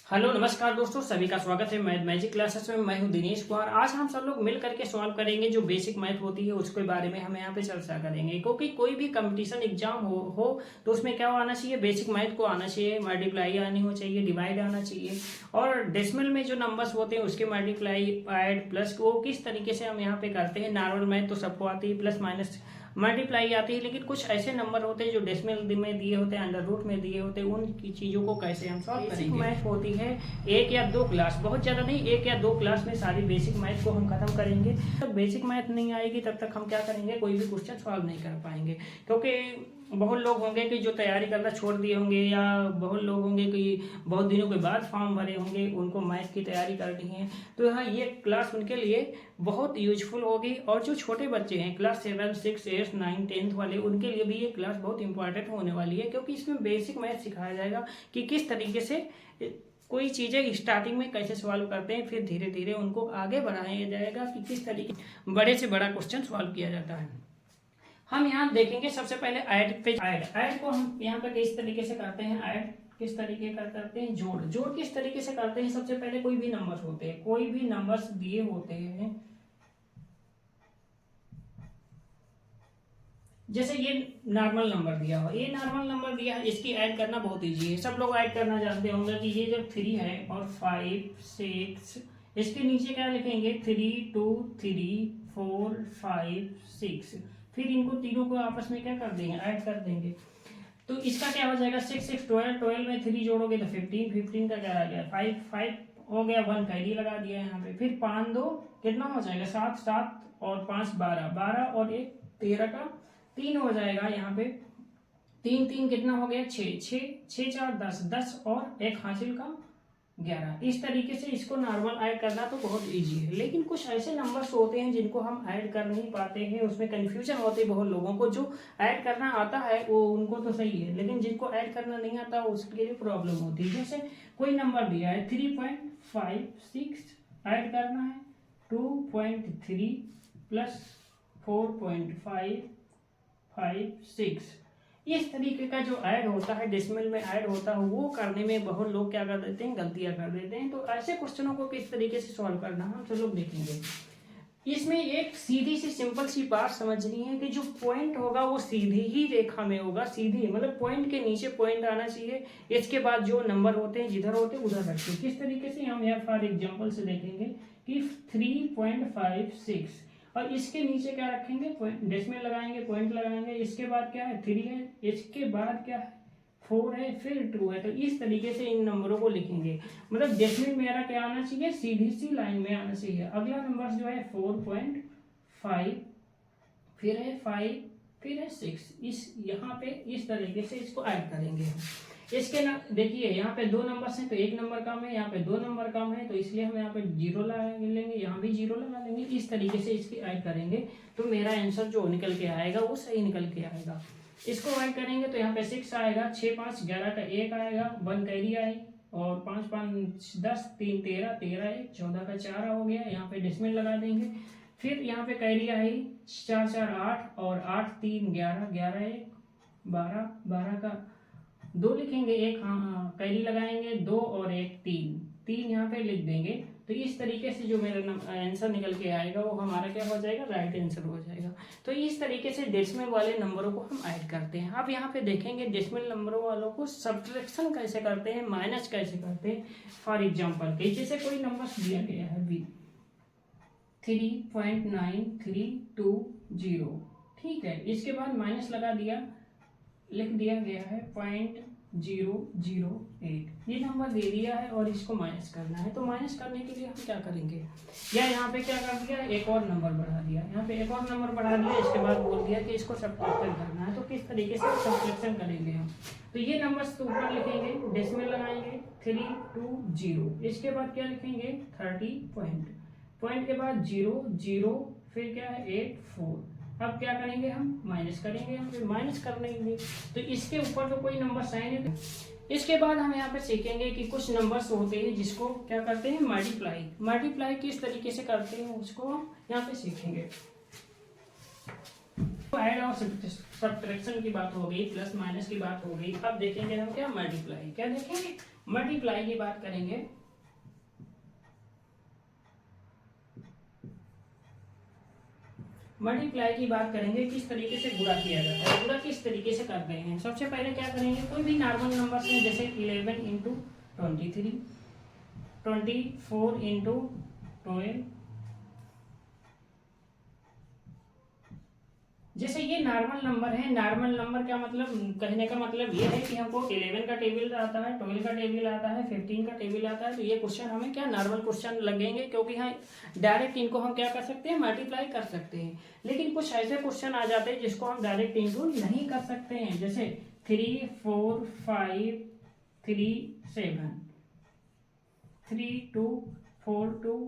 Hello नमस्कार दोस्तों, सभी का स्वागत है मैथ मैजिक क्लासेस में। मैं हूं दिनेश कुमार। आज हम सब लोग मिल करके सॉल्व करेंगे जो बेसिक मैथ होती है उसके बारे में हम यहाँ पे चर्चा करेंगे। क्योंकि कोई भी कंपटीशन एग्जाम हो तो उसमें क्या आना चाहिए, बेसिक मैथ को आना चाहिए, मल्टीप्लाई आनी हो चाहिए, डिवाइड आना चाहिए, और डेसिमल में जो नंबर्स होते हैं उसके मल्टीप्लाई ऐड प्लस वो किस तरीके से हम यहाँ पे करते हैं। नॉर्मल मैथ तो सबको आती है, प्लस माइनस मल्टीप्लाई आती है, लेकिन कुछ ऐसे नंबर होते हैं जो डेसिमल में दिए होते हैं, अंडर रूट में दिए होते हैं, उन चीज़ों को कैसे हम सॉल्व करेंगे। मैथ होती है एक या दो क्लास, बहुत ज़्यादा नहीं, एक या दो क्लास में सारी बेसिक मैथ को हम खत्म करेंगे। तब बेसिक मैथ नहीं आएगी तब तक हम क्या करेंगे, कोई भी क्वेश्चन सॉल्व नहीं कर पाएंगे। क्योंकि बहुत लोग होंगे कि जो तैयारी करना छोड़ दिए होंगे, या बहुत लोग होंगे कि बहुत दिनों के बाद फॉर्म भरे होंगे, उनको मैथ की तैयारी करनी है, तो यहाँ ये क्लास उनके लिए बहुत यूजफुल होगी। और जो छोटे बच्चे हैं क्लास 7, 6, 8, 9, 10 वाले, उनके लिए भी ये क्लास बहुत इंपॉर्टेंट होने वाली है। क्योंकि इसमें बेसिक मैथ सिखाया जाएगा कि किस तरीके से कोई चीज़ें स्टार्टिंग में कैसे सॉल्व करते हैं, फिर धीरे धीरे उनको आगे बढ़ाया जाएगा कि किस तरीके बड़े से बड़ा क्वेश्चन सॉल्व किया जाता है। हम यहाँ देखेंगे सबसे पहले ऐड पे। ऐड को हम यहाँ पे किस तरीके से करते हैं, ऐड किस तरीके का करते हैं, जोड़ किस तरीके से करते हैं। सबसे पहले कोई भी नंबर्स होते हैं, कोई भी नंबर्स दिए होते हैं, जैसे ये नॉर्मल नंबर दिया हो, ये नॉर्मल नंबर दिया है, इसकी ऐड करना बहुत इजी है, सब लोग ऐड करना जानते होंगे कि ये जब 3 है और 5, 6, इसके नीचे क्या लिखेंगे, 3, 2, 3, 4, 5, 6, फिर इनको तीनों को आपस में क्या कर देंगे, ऐड कर देंगे। तो इसका क्या हो जाएगा, 6, 6, 12, 12 में 3 जोड़ोगे तो 15, 15 का क्या आ गया, 5, 5 हो गया, 1 कैरी लगा दिया यहाँ पे। फिर 5 2 कितना हो जाएगा, 7, 7 और 5 12, 12 और 1 13 का 3 हो जाएगा यहाँ पे। 3 3 कितना हो गया, 6, 6 6 4 10, 10 और एक हासिल का 11। इस तरीके से इसको नॉर्मल ऐड करना तो बहुत इजी है। लेकिन कुछ ऐसे नंबर्स होते हैं जिनको हम ऐड कर नहीं पाते हैं, उसमें कन्फ्यूजन होती है बहुत लोगों को। जो ऐड करना आता है वो उनको तो सही है, लेकिन जिनको ऐड करना नहीं आता उसके लिए प्रॉब्लम होती है। जैसे कोई नंबर दिया है 3.56, ऐड करना है 2.3 प्लस 4.556। इस तरीके का जो ऐड होता है, डेसिमल में ऐड होता है, वो करने में बहुत लोग क्या कर देते हैं, गलतियां कर देते हैं। तो ऐसे क्वेश्चनों को किस तरीके से सॉल्व करना हम सब लोग देखेंगे। इसमें एक सीधी सी सिंपल सी बात समझनी है कि जो पॉइंट होगा वो सीधी ही रेखा में होगा, सीधी मतलब पॉइंट के नीचे पॉइंट आना चाहिए। इसके बाद जो नंबर होते हैं जिधर होते हैं उधर रखिए। किस तरीके से हम यहाँ फॉर एग्जाम्पल से देखेंगे कि 3.56 और इसके नीचे क्या रखेंगे, डेसिमल लगाएंगे, पॉइंट लगाएंगे। इसके बाद क्या है, 3 है, इसके बाद क्या है, 4 है, फिर 2 है। तो इस तरीके से इन नंबरों को लिखेंगे। मतलब डेसिमल मेरा क्या आना चाहिए, सीधी सी लाइन में आना चाहिए। अगला नंबर जो है 4.5, फिर है 5, फिर है 6। इस यहाँ पे इस तरीके से इसको ऐड करेंगे। इसके ना देखिए यहाँ पे 2 नंबर्स हैं तो 1 नंबर कम है, यहाँ पे 2 नंबर कम है, तो इसलिए हम यहाँ पे 0 लगा लेंगे, यहाँ भी 0 लगा लेंगे। इस तरीके से इसकी ऐड करेंगे तो मेरा आंसर जो निकल के आएगा वो सही निकल के आएगा। इसको ऐड करेंगे तो यहाँ पे 6 आएगा, 6 5 11 का 1 आएगा, 1 कैरी आई, और 5 5 10, 3 13, 13 1 14 का 4 हो गया। यहाँ पे डेसिमल लगा देंगे। फिर यहाँ पे कैरी आई 4 4 8 और 8 3 11, 11 1 12, 12 का 2 लिखेंगे, एक हाँ कैरी लगाएंगे, 2 और 1 3, 3 यहाँ पे लिख देंगे। तो इस तरीके से जो मेरा आंसर निकल के आएगा वो हमारा क्या हो जाएगा, राइट आंसर हो जाएगा। तो इस तरीके से डेसिमल वाले नंबरों को हम ऐड करते हैं। अब यहाँ पे देखेंगे डेसिमल नंबरों वालों को सब्ट्रैक्शन कैसे करते हैं, माइनस कैसे करते हैं। फॉर एग्जाम्पल जैसे कोई नंबर दिया गया है 3.9320, ठीक है, इसके बाद माइनस लगा दिया, लिख दिया गया है 0.008, ये नंबर दे दिया है और इसको माइनस करना है। तो माइनस करने के लिए हम क्या करेंगे, या यहाँ पे क्या कर दिया, एक और नंबर बढ़ा दिया, यहाँ पे एक और नंबर बढ़ा दिया, इसके बाद बोल दिया कि इसको सब्ट्रैक्शन करना है। तो किस तरीके से सब्ट्रैक्शन करेंगे हम, तो ये नंबर्स तो ऊपर लिखेंगे, डेसिमल लगाएंगे 320, इसके बाद क्या लिखेंगे 30 पॉइंट के बाद 0 0, फिर क्या है 8 4। अब क्या करेंगे हम, माइनस करेंगे, हम फिर माइनस कर लेंगे। तो इसके ऊपर तो कोई नंबर साइन है। इसके बाद हम यहाँ पे सीखेंगे कि कुछ नंबर्स होते हैं जिसको क्या करते हैं, मल्टीप्लाई किस तरीके से करते हैं उसको हम यहाँ पे सीखेंगे। ऐड और सब्ट्रैक्शन की बात हो गई, प्लस माइनस की बात हो गई। अब देखेंगे हम क्या, मल्टीप्लाई। क्या देखेंगे, मल्टीप्लाई की बात करेंगे, मल्टीप्लाई की बात करेंगे किस तरीके से गुणा किया जाता है, गुणा किस तरीके से करते हैं। सबसे पहले क्या करेंगे, कोई भी नॉर्मल नंबर से, जैसे 11 इंटू 23, 24 इंटू 12, जैसे ये नॉर्मल नंबर है। नॉर्मल नंबर क्या मतलब, कहने का मतलब ये है कि हमको 11 का टेबल आता है, 12 का टेबल आता है, 15 का टेबल आता है, तो ये क्वेश्चन हमें क्या नॉर्मल क्वेश्चन लगेंगे, क्योंकि हाँ डायरेक्ट इनको हम क्या कर सकते हैं, मल्टीप्लाई कर सकते हैं। लेकिन कुछ ऐसे क्वेश्चन आ जाते हैं जिसको हम डायरेक्ट इंटू नहीं कर सकते हैं, जैसे 3 4 5 3 7, 3 2 4 2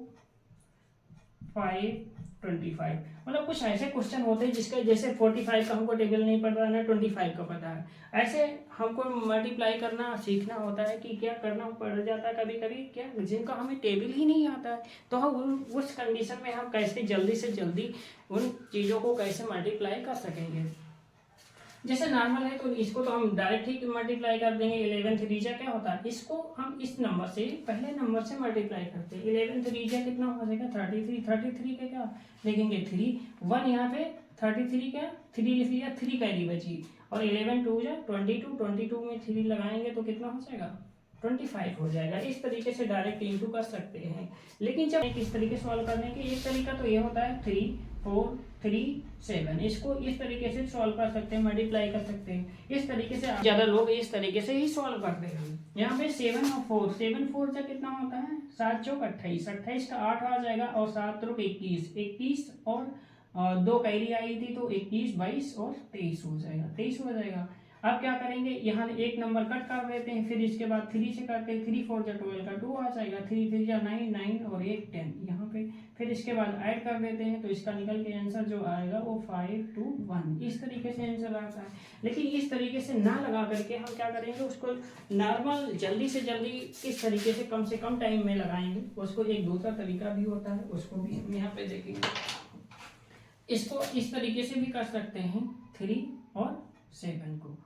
5 25, मतलब कुछ ऐसे क्वेश्चन होते हैं जिसका, जैसे 45 का हमको टेबल नहीं पता है ना 25 का पता है, ऐसे हमको मल्टीप्लाई करना सीखना होता है कि क्या करना पड़ जाता है कभी कभी, क्या जिनका हमें टेबल ही नहीं आता है, तो हम उस कंडीशन में हम कैसे जल्दी से जल्दी उन चीज़ों को कैसे मल्टीप्लाई कर सकेंगे। जैसे नॉर्मल है तो इसको तो हम डायरेक्ट ही मल्टीप्लाई कर देंगे। 11 3 क्या होता है, इसको हम इस नंबर से, पहले नंबर से मल्टीप्लाई करते हैं। 11 3 कितना हो जाएगा, 33, 33 के क्या देखेंगे 3 1 यहाँ पे 33 क्या 3 लिख लिया, 3 कैरी बची, और 11 2 22, 22 में 3 लगाएंगे तो कितना हो जाएगा 25 हो जाएगा। इस तरीके से डायरेक्ट इंटू कर सकते हैं। लेकिन जब इस तरीके से सॉल्व करने के एक तरीका तो ये होता है 3 4 3 7, इसको इस तरीके से सॉल्व कर सकते हैं, मल्टीप्लाई कर सकते हैं। इस तरीके से ज्यादा लोग इस तरीके से ही सॉल्व करते हैं। यहाँ पे 7 और 4, 7 4 से कितना होता है 7 चौक 28, 28 का 8 आ जाएगा, और 7 त्रुक 21, 21 और 2 कैरी आई थी तो 21 22 और 23 हो जाएगा, 23 हो जाएगा। अब क्या करेंगे, यहाँ एक नंबर कट कर देते हैं, फिर इसके बाद 3 से करते हैं, 3 4 12 का 2 आ जाएगा, 3 3 9 9 और 1 10 यहाँ पे, फिर इसके बाद ऐड कर देते हैं तो इसका निकल के आंसर जो आएगा वो 5 2 1, इस तरीके से आंसर आता है। लेकिन इस तरीके से ना लगा करके हम क्या करेंगे, उसको नॉर्मल जल्दी से जल्दी किस तरीके से कम टाइम में लगाएंगे, उसको एक दूसरा तरीका भी होता है, उसको भी हम यहाँ पे देखेंगे। इसको इस तरीके से भी कर सकते हैं, 3 और 7 को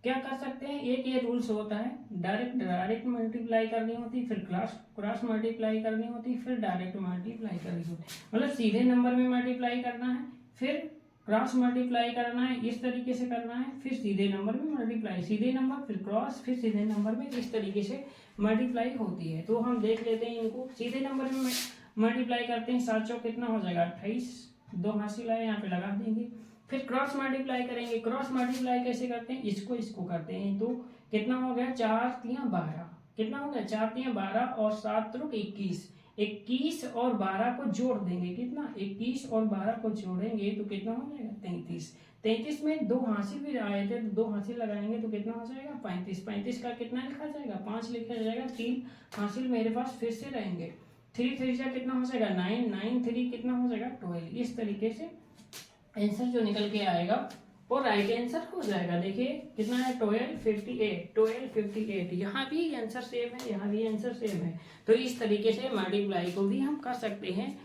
क्या कर सकते हैं, एक ये रूल्स होता है, डायरेक्ट मल्टीप्लाई करनी होती, फिर क्रॉस मल्टीप्लाई करनी होती, फिर डायरेक्ट मल्टीप्लाई करनी होती, मतलब सीधे नंबर में मल्टीप्लाई करना है, फिर क्रॉस मल्टीप्लाई करना है, इस तरीके से करना है, फिर सीधे नंबर में मल्टीप्लाई, सीधे नंबर फिर क्रॉस फिर सीधे नंबर में, इस तरीके से मल्टीप्लाई होती है। तो हम देख लेते हैं इनको, सीधे नंबर में मल्टीप्लाई करते हैं, 7 चौक कितना हो जाएगा 28, 2 हासिल आए यहाँ पे लगा देंगे, फिर क्रॉस मल्टीप्लाई करेंगे। क्रॉस मल्टीप्लाई कैसे करते हैं, इसको करते हैं, तो कितना हो गया 4 3 12, कितना हो गया 4 3 12 और 7 त्रुक 21, 21 और 12 को जोड़ देंगे, कितना 21 और 12 को जोड़ेंगे तो कितना हो जाएगा 33, 33 में 2 हासिल भी आए थे तो 2 हासिल लगाएंगे तो कितना हो जाएगा 35, 35 का कितना लिखा जाएगा 5 लिखा जाएगा, 3 हासिल मेरे पास फिर से रहेंगे, 3 3 से कितना हो जाएगा 9, 9 3 कितना हो जाएगा 12। इस तरीके से आंसर जो निकल के आएगा वो राइट आंसर हो जाएगा। देखिए कितना है 12 58, यहाँ भी आंसर सेम है, यहाँ भी आंसर सेम है। तो इस तरीके से मल्टीप्लाई को भी हम कर सकते हैं,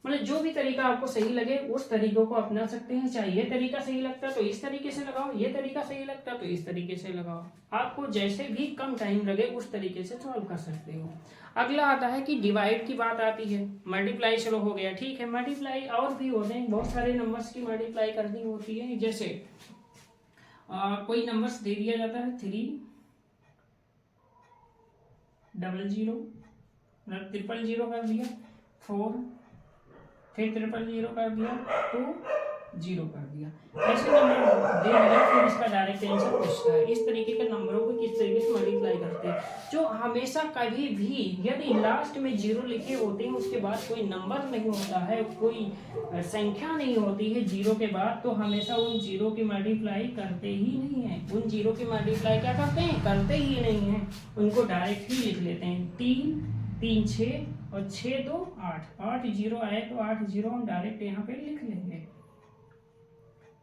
मतलब जो भी तरीका आपको सही लगे उस तरीकों को अपना सकते हैं। चाहे ये तरीका सही लगता है तो इस तरीके से लगाओ, ये तरीका सही लगता है तो इस तरीके से लगाओ, आपको जैसे भी कम टाइम लगे उस तरीके से सॉल्व कर सकते हो। अगला आता है कि डिवाइड की बात आती है। मल्टीप्लाई चलो हो गया, ठीक है, मल्टीप्लाई और भी होते हैं, बहुत सारे नंबर्स की मल्टीप्लाई करनी होती है। जैसे कोई नंबर्स दे दिया जाता है 3 0 0 0 कर दिया, 4 फिर 0 कर दिया, 2 0 कर दिया, ऐसे नंबर दे दिया, फिर इसका डायरेक्ट आंसर पूछता है। इस तरीके के नंबरों को किस तरीके से मल्टीप्लाई करते हैं, जो हमेशा कभी भी यदि लास्ट में 0 लिखे होते हैं उसके बाद कोई नंबर नहीं होता है, कोई संख्या नहीं होती है 0 के बाद, तो हमेशा उन 0 की मल्टीप्लाई करते ही नहीं है। उन 0 की मल्टीप्लाई क्या करते हैं, करते ही नहीं है, उनको डायरेक्ट ही लिख लेते हैं। 3 3 6 और 6 2 8, 8 0 आए तो 8 0 हम डायरेक्ट यहाँ पे लिख लेंगे।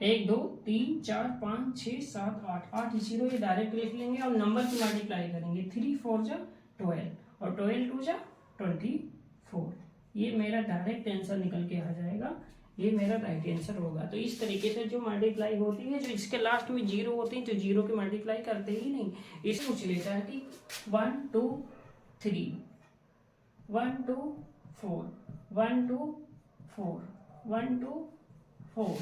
1 2 3 4 5 6 7 8, 8 0 ये डायरेक्ट लिख लेंगे और नंबर की मल्टीप्लाई करेंगे। 3 4 जा 12 और 12 2 जा 24, ये मेरा डायरेक्ट आंसर निकल के आ जाएगा। ये मेरा राइट आंसर होगा। तो इस तरीके से जो मल्टीप्लाई होती है, जो इसके लास्ट में जीरो होती है, जो जीरो के मल्टीप्लाई करते ही नहीं, इसे पूछ लेता है कि 1 2 3 1 2 4 1 2 4 1 2 4,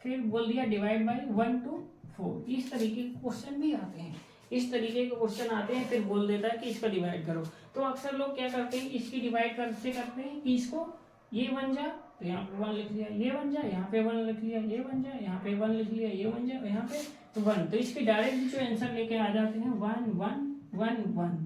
फिर बोल दिया डिवाइड बाय 1 2 4। इस तरीके के क्वेश्चन भी आते हैं, इस तरीके के क्वेश्चन आते हैं, फिर बोल देता है कि इसका डिवाइड करो। तो अक्सर लोग क्या करते हैं, इसकी डिवाइड करते हैं कि इसको ये बन जाए तो यहाँ पे 1 लिख लिया, ये बन जाए यहाँ पे 1 लिख लिया, ये बन जाए यहाँ पे 1 लिख लिया, ये बन जाए यहाँ पे 1। तो इसके डायरेक्ट जो आंसर लेके आ जाते हैं 1 1 1 1,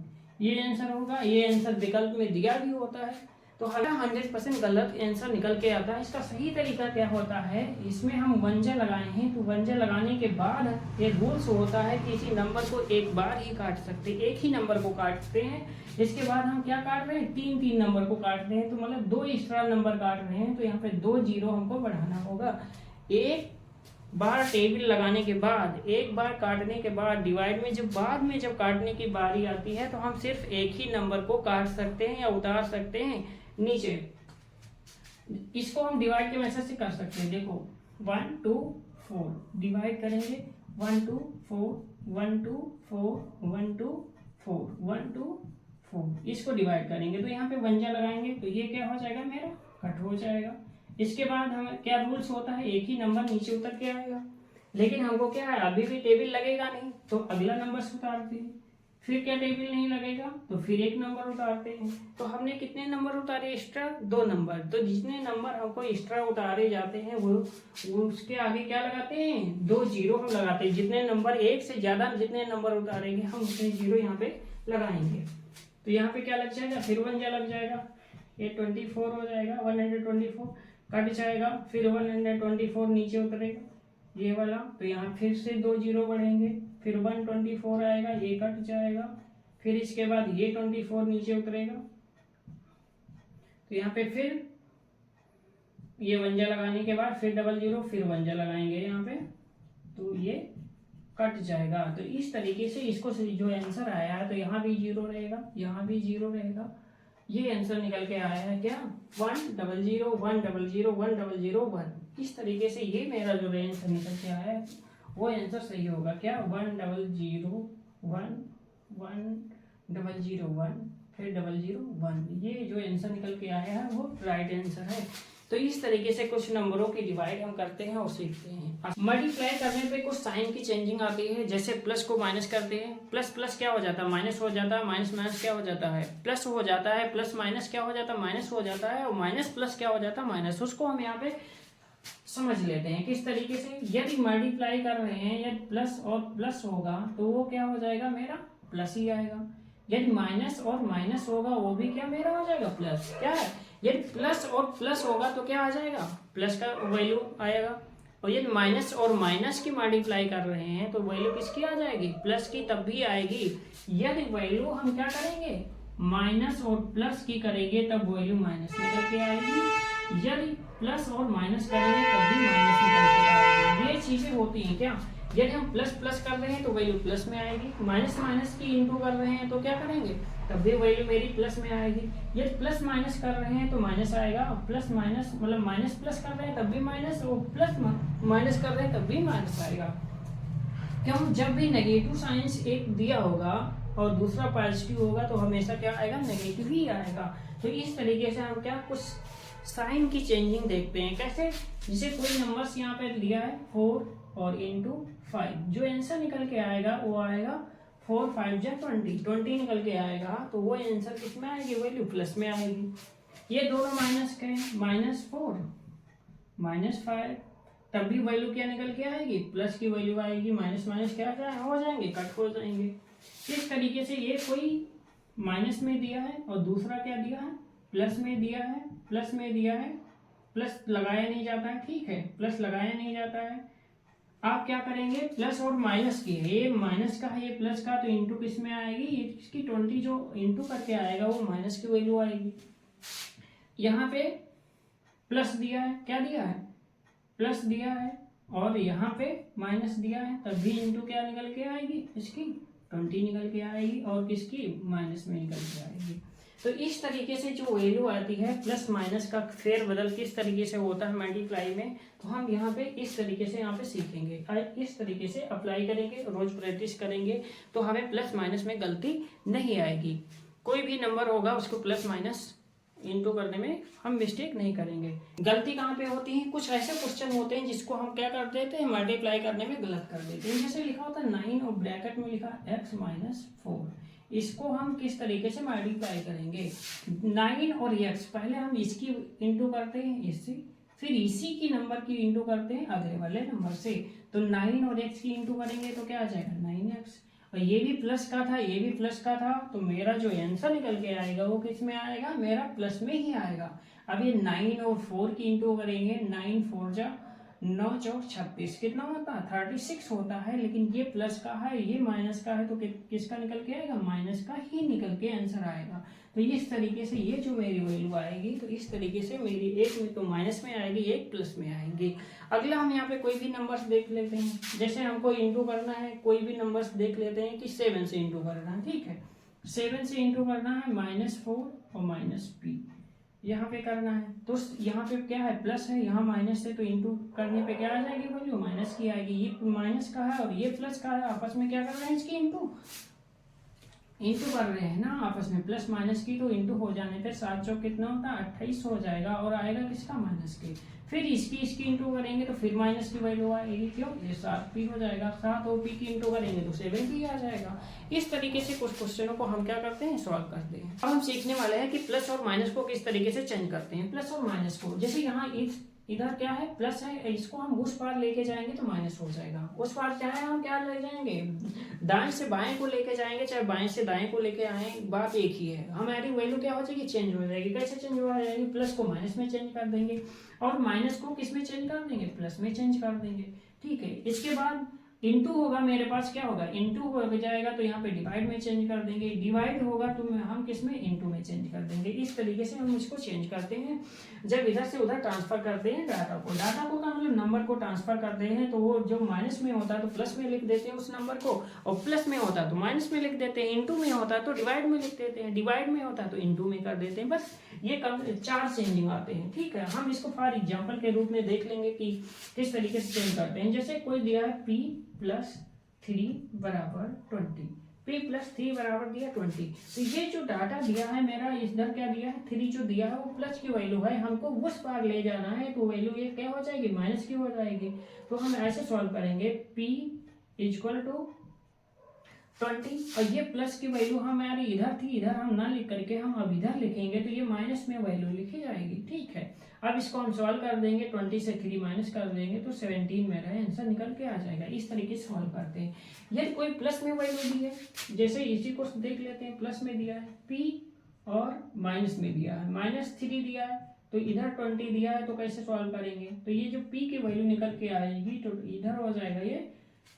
ये आंसर होगा। ये आंसर विकल्प में दिया भी होता है। तो हालांकि 100% गलत आंसर निकल के आता है। इसका सही तरीका क्या होता है, इसमें हम वंजा लगाए हैं, तो वंजा लगाने के बाद एक रूल्स होता है कि इसी नंबर को एक बार ही काट सकते, एक ही नंबर को काटते हैं। इसके बाद हम क्या काट रहे हैं, 3 नंबर को काट रहे हैं, तो मतलब 2 एक्स्ट्रा नंबर काट रहे हैं, तो यहाँ पे 2 जीरो हमको बढ़ाना होगा। एक बार टेबल लगाने के बाद, एक बार काटने के बाद डिवाइड में बाद में जब काटने की बारी आती है, तो हम सिर्फ एक ही नंबर को काट सकते हैं या उतार सकते हैं नीचे। इसको हम डिवाइड के मेथड से कर सकते हैं। देखो 1 2 4 डिवाइड करेंगे, 1 2 4 1 2 4 1 2 4 1 2 4, इसको डिवाइड करेंगे तो यहाँ पे वंजा लगाएंगे, तो ये क्या हो जाएगा, मेरा कट हो जाएगा। इसके बाद हमें क्या रूल्स होता है, एक ही नंबर नीचे उतर के आएगा, लेकिन हमको क्या है, अभी भी टेबल लगेगा नहीं, तो अगला नंबर से उतारते हैं। फिर क्या टेबल नहीं लगेगा, तो फिर एक नंबर उतारते हैं। तो हमने कितने नंबर उतारे एक्स्ट्रा, 2 नंबर। तो जितने नंबर हमको एक्स्ट्रा उतारे जाते हैं वो उसके आगे क्या लगाते हैं, 2 जीरो हम लगाते हैं। जितने नंबर, एक से ज्यादा जितने नंबर उतारेंगे हम उतने जीरो यहाँ पे लगाएंगे। तो यहाँ पे क्या लग जाएगा, फिर 1 लग जाएगा, ये 24 हो जाएगा, 124 कट जाएगा, फिर 124 नीचे उतरेगा ये वाला, तो यहाँ फिर से 2 जीरो बढ़ेंगे, फिर 124 आएगा, ये कट जाएगा, फिर इसके बाद ये 24 नीचे उतरेगा, तो यहाँ पे फिर ये वंजा लगाने के बाद फिर 00, फिर वंजा लगाएंगे यहाँ पे, तो ये कट जाएगा। तो इस तरीके से इसको जो आंसर आया है, तो यहाँ भी 0 रहेगा, यहाँ भी 0 रहेगा। ये आंसर निकल के आया है क्या, 1 0 0 1 0 0 1 0 0 1। इस तरीके से ये मेरा जो आंसर निकल के आया है वो आंसर सही होगा क्या, 1 0 0 1 1 0 0 1 फिर 0 0 1। ये जो आंसर निकल के आया है वो राइट आंसर है। तो इस तरीके से कुछ नंबरों की डिवाइड हम करते हैं और सीखते हैं। मल्टीप्लाई करने पे कुछ साइन की चेंजिंग आती है, जैसे प्लस को माइनस करते हैं, प्लस प्लस क्या हो जाता है, माइनस हो जाता है, माइनस माइनस क्या हो जाता है, प्लस हो जाता है, प्लस माइनस क्या हो जाता है, माइनस हो जाता है, और माइनस प्लस क्या हो जाता है, माइनस। उसको हम यहाँ पे समझ लेते हैं किस तरीके से। यदि मल्टीप्लाई कर रहे हैं, यदि प्लस और प्लस होगा तो वो क्या हो जाएगा, मेरा प्लस ही आएगा। यदि माइनस और माइनस होगा वो भी क्या मेरा हो जाएगा, प्लस। क्या है, यदि प्लस और प्लस होगा तो क्या आ जाएगा, प्लस का वैल्यू आएगा। और यदि माइनस और माइनस की मल्टीप्लाई कर रहे हैं तो वैल्यू किसकी आ जाएगी, प्लस की तब भी आएगी। यदि वैल्यू हम क्या करेंगे, माइनस और प्लस की करेंगे तब वैल्यू माइनस निकल के आएगी। यदि प्लस और माइनस करेंगे तब भी माइनस निकल के आएगी। ये चीजें होती हैं क्या, यदि हम प्लस प्लस कर रहे हैं तो वैल्यू प्लस में आएगी, माइनस माइनस की इंटू कर रहे हैं तो क्या करेंगे, तब भी वैल्यू मेरी प्लस में आएगी। यदि प्लस माइनस कर रहे हैं तो माइनस आएगा, प्लस माइनस मतलब माइनस प्लस कर रहे हैं तब भी माइनस, और प्लस माइनस कर रहे हैं तब भी माइनस आएगा। क्यों, जब भी नेगेटिव साइंस एक दिया होगा और दूसरा पॉजिटिव होगा तो हमेशा क्या आएगा, नेगेटिव ही आएगा। तो इस तरीके से हम क्या कुछ साइन की चेंजिंग देखते हैं। कैसे, जैसे कोई नंबर्स यहाँ पे दिया है 4 और इंटू 5, जो आंसर निकल के आएगा वो आएगा 4 5 जा 20 निकल के आएगा, तो वो आंसर किस में आएगी, वैल्यू प्लस में आएगी। ये दोनों माइनस के, -4 -5, तब भी वैल्यू क्या निकल के आएगी, प्लस की वैल्यू आएगी। माइनस माइनस क्या हो जाएंगे, कट हो जाएंगे। इस तरीके से ये कोई माइनस में दिया है और दूसरा क्या दिया है, प्लस में दिया है, प्लस में दिया है, प्लस लगाया नहीं जाता है, ठीक है, प्लस लगाया नहीं जाता है। आप क्या करेंगे, प्लस और माइनस की, ये माइनस का है ये प्लस का, तो इंटू किस में आएगी, ये इसकी 20 जो इंटू करके आएगा वो माइनस की वैल्यू आएगी। यहाँ पे प्लस दिया है, क्या दिया है, प्लस दिया है, और यहाँ पे माइनस दिया है, तब भी इंटू क्या निकल के आएगी, इसकी 20 निकल के आएगी, और किसकी, माइनस में निकल के आएगी। तो इस तरीके से जो वैल्यू आती है प्लस माइनस का फेर बदल किस तरीके से होता है मल्टीप्लाई में, तो हम यहाँ पे इस तरीके से यहाँ पे सीखेंगे और इस तरीके से अप्लाई करेंगे, रोज प्रैक्टिस करेंगे तो हमें प्लस माइनस में गलती नहीं आएगी। कोई भी नंबर होगा उसको प्लस माइनस इनटू करने में हम मिस्टेक नहीं करेंगे। गलती कहाँ पे होती है, कुछ ऐसे क्वेश्चन होते हैं जिसको हम क्या कर देते हैं, मल्टीप्लाई करने में गलत कर देते हैं। जैसे लिखा होता है 9 और ब्रैकेट में लिखा x माइनस 4, इसको हम किस तरीके से मल्टीप्लाई करेंगे, 9 और x पहले हम इसकी इंटू करते हैं इससे, फिर इसी की नंबर की इंटू करते हैं अगले वाले नंबर से। तो 9 और x की इंटू करेंगे तो क्या आ जाएगा 9x, और ये भी प्लस का था ये भी प्लस का था, तो मेरा जो आंसर निकल के आएगा वो किस में आएगा, मेरा प्लस में ही आएगा। अब ये 9 और 4 की इंटू करेंगे, 9 4 जा 9 चौक 36, कितना होता है 36 होता है, लेकिन ये प्लस का है ये माइनस का है, तो किसका निकल के आएगा, माइनस का ही निकल के आंसर आएगा। तो इस तरीके से ये जो मेरी वैल्यू आएगी, तो इस तरीके से मेरी एक में तो माइनस में आएगी, एक प्लस में आएगी। अगला हम यहाँ पे कोई भी नंबर्स देख लेते हैं, जैसे हमको इंटू करना है, कोई भी नंबर्स देख लेते हैं कि 7 से इंटू करना है, ठीक है 7 से इंटू करना है -4 और -p यहाँ पे करना है, तो यहाँ पे क्या है प्लस है, यहाँ माइनस है, तो इंटू करने पे क्या आ जाएगी वैल्यू माइनस की आएगी। ये माइनस का है और ये प्लस का है, आपस में क्या कर रहे हैं इसकी इंटू कर रहे हैं ना आपस में, प्लस माइनस की, तो इंटू हो जाने पे 7 चौक कितना होता है 28 हो जाएगा, और आएगा किसका माइनस के, फिर इसकी इंटू करेंगे तो फिर माइनस की वैल्यू आएगी, क्यों ये 7p हो जाएगा, 7 और p की इंटू करेंगे तो 7p आ जाएगा। इस तरीके से कुछ क्वेश्चनों को हम क्या करते हैं सॉल्व करते हैं। अब हम सीखने वाले हैं कि प्लस और माइनस को किस तरीके से चेंज करते हैं। प्लस और माइनस को, जैसे यहाँ इधर क्या है प्लस है, इसको हम उस पार लेके जाएंगे तो माइनस हो जाएगा, उस पार क्या है हम क्या ले जाएंगे, दाएं से बाएं को लेके जाएंगे चाहे बाएं से दाएं को लेके आए, बात एक ही है, हमारी वैल्यू क्या हो जाएगी चेंज हो जाएगी। कैसे चेंज हो जाएगी, प्लस को माइनस में चेंज कर देंगे और माइनस को किस में चेंज कर देंगे, प्लस में चेंज कर देंगे, ठीक है। इसके बाद इंटू होगा, मेरे पास क्या होगा इंटू हो जाएगा, तो यहाँ पे डिवाइड में चेंज कर देंगे, डिवाइड होगा तो हम किस में इंटू में चेंज कर देंगे। इस तरीके से हम इसको चेंज करते हैं जब इधर से उधर ट्रांसफर करते हैं डाटा को का मतलब नंबर को ट्रांसफर करते हैं, तो वो जो माइनस में होता है तो प्लस में लिख देते हैं उस नंबर को, और प्लस में होता है तो माइनस में लिख देते हैं, इंटू में होता है तो डिवाइड में लिख देते हैं, डिवाइड में होता है तो इंटू में कर देते हैं। बस ये 4 चेंजिंग आते हैं, ठीक है। हम इसको फॉर एग्जाम्पल के रूप में देख लेंगे कि किस तरीके से चेंज करते हैं। जैसे कोई दिया है p + 3 = 20, p + 3 बराबर दिया 20, तो ये जो डाटा दिया है मेरा इधर क्या दिया है 3 जो दिया है वो प्लस की वैल्यू है, हमको उस पार ले जाना है, तो वैल्यू ये क्या हो जाएगी माइनस की हो जाएगी। तो हम ऐसे सॉल्व करेंगे p = 20 और ये प्लस की वैल्यू हमारी इधर थी, इधर हम ना लिख करके हम अब इधर लिखेंगे तो ये माइनस में वैल्यू लिखी जाएगी, ठीक है। अब इसको हम सॉल्व कर देंगे, 20 से 3 माइनस कर देंगे तो 17 मेरा आंसर निकल के आ जाएगा। इस तरीके से सॉल्व करते हैं। यदि कोई प्लस में वैल्यू दी है, जैसे इसी को देख लेते हैं, प्लस में दिया है p और माइनस में दिया है -3 दिया है, तो इधर 20 दिया है, तो कैसे सॉल्व करेंगे, तो ये जो p की वैल्यू निकल के आएगी तो इधर हो जाएगा ये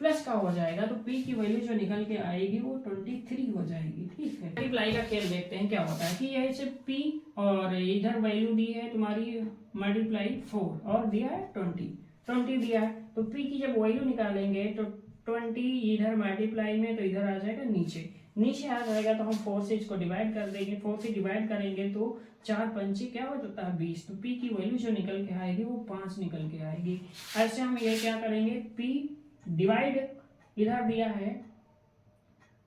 प्लस का हो जाएगा, तो p की वैल्यू जो निकल के आएगी वो 23 हो जाएगी, ठीक है। मल्टीप्लाई का खेल देखते हैं क्या होता है कि ये से p और इधर वैल्यू दी है तुम्हारी मल्टीप्लाई 4 और दिया है 20 दिया है, तो p की जब वैल्यू निकालेंगे तो 20 इधर मल्टीप्लाई में तो इधर आ जाएगा नीचे आ जाएगा, तो हम 4 से इसको डिवाइड कर देंगे, 4 से डिवाइड करेंगे तो 4 पंचे क्या हो जाता है 20, तो p की वैल्यू जो निकल के आएगी वो 5 निकल के आएगी। ऐसे हम ये क्या करेंगे, p डिवाइड इधर दिया है,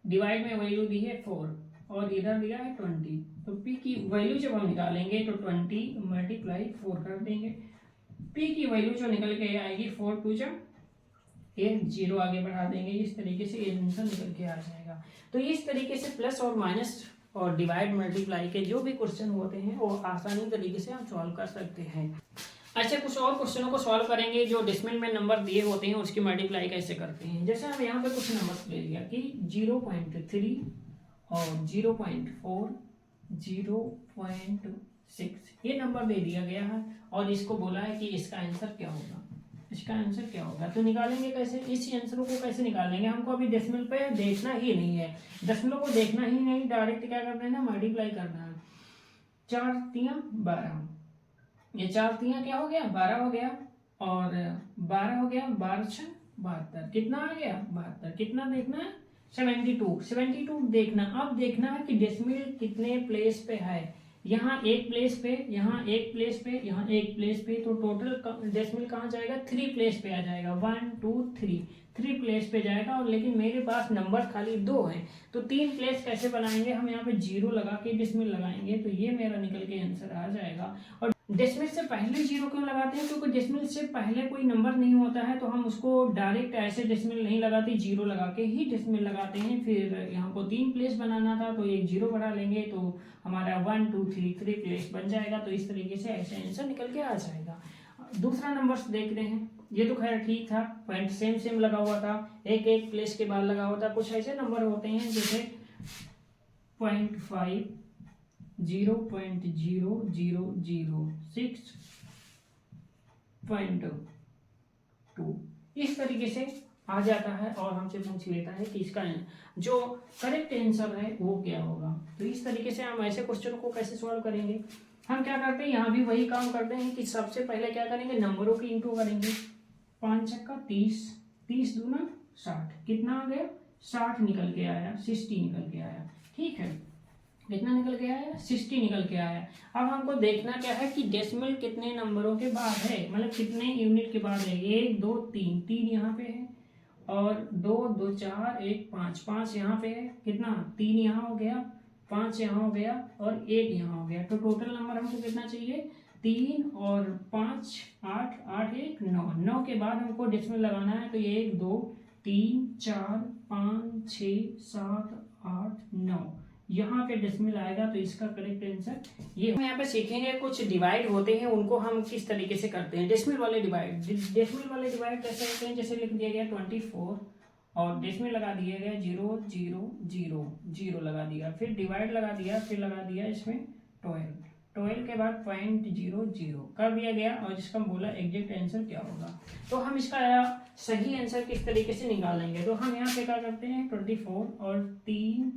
डिवाइड में वैल्यू दी है 4 और इधर दिया है 20, तो p की वैल्यू जब हम निकालेंगे तो 20 × 4 कर देंगे, p की वैल्यू जो निकल के आएगी 4 2 जा 8 0 आगे बढ़ा देंगे, इस तरीके से ये आंसर निकल के आ जाएगा। तो इस तरीके से प्लस और माइनस और डिवाइड मल्टीप्लाई के जो भी क्वेश्चन होते हैं वो आसानी तरीके से हम सॉल्व कर सकते हैं। अच्छा, कुछ और क्वेश्चनों को सॉल्व करेंगे जो डेसिमल में नंबर दिए होते हैं उसकी मल्टीप्लाई कैसे करते हैं। जैसे हम यहाँ पे कुछ नंबर ले लिया कि 0.3 और 0.4 0.6 ये नंबर दे दिया गया है और इसको बोला है कि इसका आंसर क्या होगा, तो निकालेंगे कैसे, इस आंसरों को कैसे निकालेंगे। हमको अभी डेसिमल पे देखना ही नहीं है, दशमलव को देखना ही नहीं, डायरेक्ट क्या करना है ना मल्टीप्लाई करना है। 4 3 12, ये 4 3 क्या हो गया 12 हो गया, और 12 हो गया 12 6 72, कितना आ गया 72, कितना देखना है 72 देखना। अब देखना है कि डेसिमल कितने प्लेस पे है। यहाँ एक प्लेस पे, यहाँ एक प्लेस पे, यहाँ एक प्लेस पे, तो टोटल डेसिमल कहाँ जाएगा? 3 प्लेस पे आ जाएगा। 1 2 3 प्लेस पे जाएगा। और लेकिन मेरे पास नंबर खाली 2 हैं, तो 3 प्लेस कैसे बनाएंगे? हम यहाँ पे 0 लगा के डेसिमल लगाएंगे, तो ये मेरा निकल के आंसर आ जाएगा। और डेसिमल से पहले 0 क्यों लगाते हैं? क्योंकि डेसिमल से पहले कोई नंबर नहीं होता है, तो हम उसको डायरेक्ट ऐसे डेसिमल नहीं लगाते, 0 लगा के ही डेसिमल लगाते हैं। फिर यहाँ को 3 प्लेस बनाना था, तो एक 0 बढ़ा लेंगे, तो हमारा 1 2 3 प्लेस बन जाएगा। तो इस तरीके से ऐसे आंसर निकल के आ जाएगा। दूसरा नंबर देख रहे हैं, ये तो खैर ठीक था, पॉइंट सेम लगा हुआ था, एक प्लेस के बाद लगा हुआ था। कुछ ऐसे नंबर होते हैं जैसे 0.5 0.0006 0.2 इस तरीके से आ जाता है और हमसे पूछ लेता है कि इसका जो करेक्ट आंसर है वो क्या होगा। तो इस तरीके से हम ऐसे क्वेश्चन को कैसे सॉल्व करेंगे? हम क्या करते हैं, यहाँ भी वही काम करते हैं कि सबसे पहले क्या करेंगे, नंबरों की इंटू करेंगे। 5 छक्का 30, 30 दूना 60, कितना आ गया? 60 निकल के आया, 60 निकल के आया। ठीक है, कितना निकल के आया? 60 निकल के आया। अब हमको देखना क्या है कि डेसिमल कितने नंबरों के बाद है, मतलब कितने यूनिट के बाद है। 1 2 3, 3 यहाँ पे है, और 2 2 4 1 5, 5 यहाँ पे है, कितना? 3 यहाँ हो गया, 5 यहाँ हो गया, और 1 यहाँ हो गया। तो टोटल नंबर हमको कितना चाहिए? 3 और 5 8, 8 1 9, 9 के बाद हमको डेसिमल लगाना है। तो 1 2 3 4 5 6 7 8 9 यहाँ पे डेसिमल आएगा। तो इसका करेक्ट आंसर ये। हम यहाँ पे सीखेंगे कुछ डिवाइड होते हैं, उनको हम किस तरीके से करते हैं। डेसिमल वाले डिवाइड कैसे करते हैं? जैसे लिख दिया गया 24 और डेसिमल लगा दिया गया 0 0 0 0 लगा दिया, फिर डिवाइड लगा दिया, फिर लगा दिया इसमें 12 के बाद 0.00 कर दिया गया। और जिसका हम बोला एग्जैक्ट आंसर क्या होगा, तो हम इसका सही आंसर किस तरीके से निकालेंगे। तो हम यहाँ पे क्या करते हैं, 24 और 3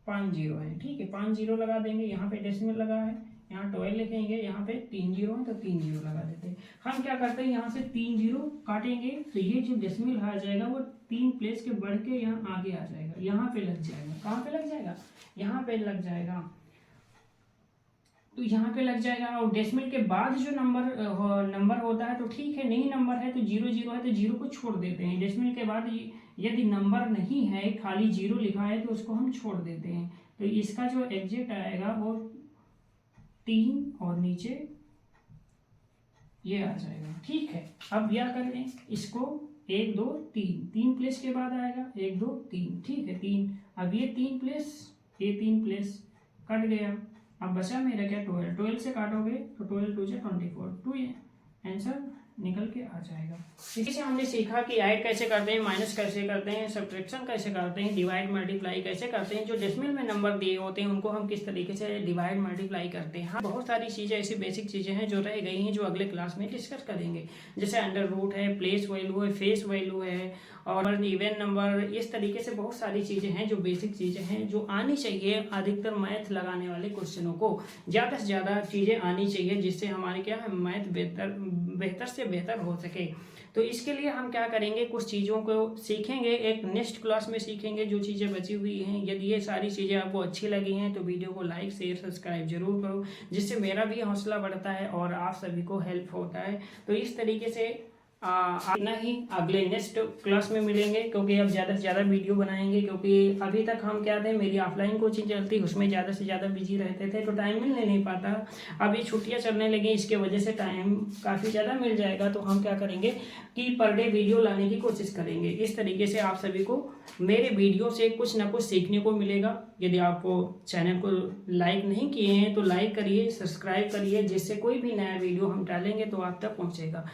5 0 है। ठीक है, 5 0 लगा देंगे, यहाँ पे डेसिमल लगा है, यहाँ 12 लिखेंगे, यहाँ पे 3 0 है तो 3 0 लगा देते हैं। हम क्या करते हैं, यहाँ से 3 0 काटेंगे, तो ये जो डेसिमल आ जाएगा वो 3 प्लेस के बढ़ के यहाँ आगे आ जाएगा, यहाँ पे लग जाएगा। कहाँ पे लग जाएगा? यहाँ पे लग जाएगा। तो यहाँ पे लग जाएगा। और डेसिमल के बाद जो नंबर होता है, तो ठीक है, नहीं नंबर है तो 0 0 है तो 0 को छोड़ देते हैं। डेसिमल के बाद यदि नंबर नहीं है, खाली 0 लिखा है, तो उसको हम छोड़ देते हैं। तो इसका जो एग्जैक्ट आएगा वो 3 और नीचे ये आ जाएगा। ठीक है, अब यह कर लें इसको 1 2 3 प्लेस के बाद आएगा 1 2 3। ठीक है, 3। अब ये 3 प्लेस कट गया। अब बचा मेरा क्या? 12 से काटोगे तो 12 2 24, 2 आंसर निकल के आ जाएगा। इसी से हमने सीखा कि ऐड कैसे करते हैं, माइनस कैसे करते हैं, सब्ट्रैक्शन कैसे करते हैं, डिवाइड मल्टीप्लाई कैसे करते हैं। जो डेसिमल में नंबर दिए होते हैं उनको हम किस तरीके से डिवाइड मल्टीप्लाई करते हैं। हाँ, बहुत सारी चीज़ें ऐसी बेसिक चीज़ें हैं जो रह गई हैं, जो अगले क्लास में डिस्कस करेंगे। जैसे अंडर रूट है, प्लेस वैल्यू है, फेस वैल्यू है, और इवन नंबर, इस तरीके से बहुत सारी चीज़ें हैं जो बेसिक चीज़ें हैं, जो आनी चाहिए। अधिकतर मैथ लगाने वाले क्वेश्चनों को ज़्यादा से ज़्यादा चीज़ें आनी चाहिए, जिससे हमारे क्या है, मैथ बेहतर से बेहतर हो सके। तो इसके लिए हम क्या करेंगे, कुछ चीज़ों को सीखेंगे, एक नेक्स्ट क्लास में सीखेंगे जो चीज़ें बची हुई हैं। यदि ये सारी चीज़ें आपको अच्छी लगी हैं तो वीडियो को लाइक शेयर सब्सक्राइब जरूर करो, जिससे मेरा भी हौसला बढ़ता है और आप सभी को हेल्प होता है। तो इस तरीके से इतना ही, अगले नेक्स्ट क्लास में मिलेंगे, क्योंकि अब ज़्यादा से ज़्यादा वीडियो बनाएंगे। क्योंकि अभी तक हम क्या थे, मेरी ऑफलाइन कोचिंग चलती, उसमें ज़्यादा से ज़्यादा बिजी रहते थे, तो टाइम मिलने नहीं पाता। अभी छुट्टियां चलने लगी, इसके वजह से टाइम काफ़ी ज़्यादा मिल जाएगा। तो हम क्या करेंगे कि पर डे वीडियो लाने की कोशिश करेंगे। इस तरीके से आप सभी को मेरे वीडियो से कुछ ना कुछ सीखने को मिलेगा। यदि आपको चैनल को लाइक नहीं किए हैं तो लाइक करिए, सब्सक्राइब करिए, जिससे कोई भी नया वीडियो हम डालेंगे तो आप तक पहुँचेगा।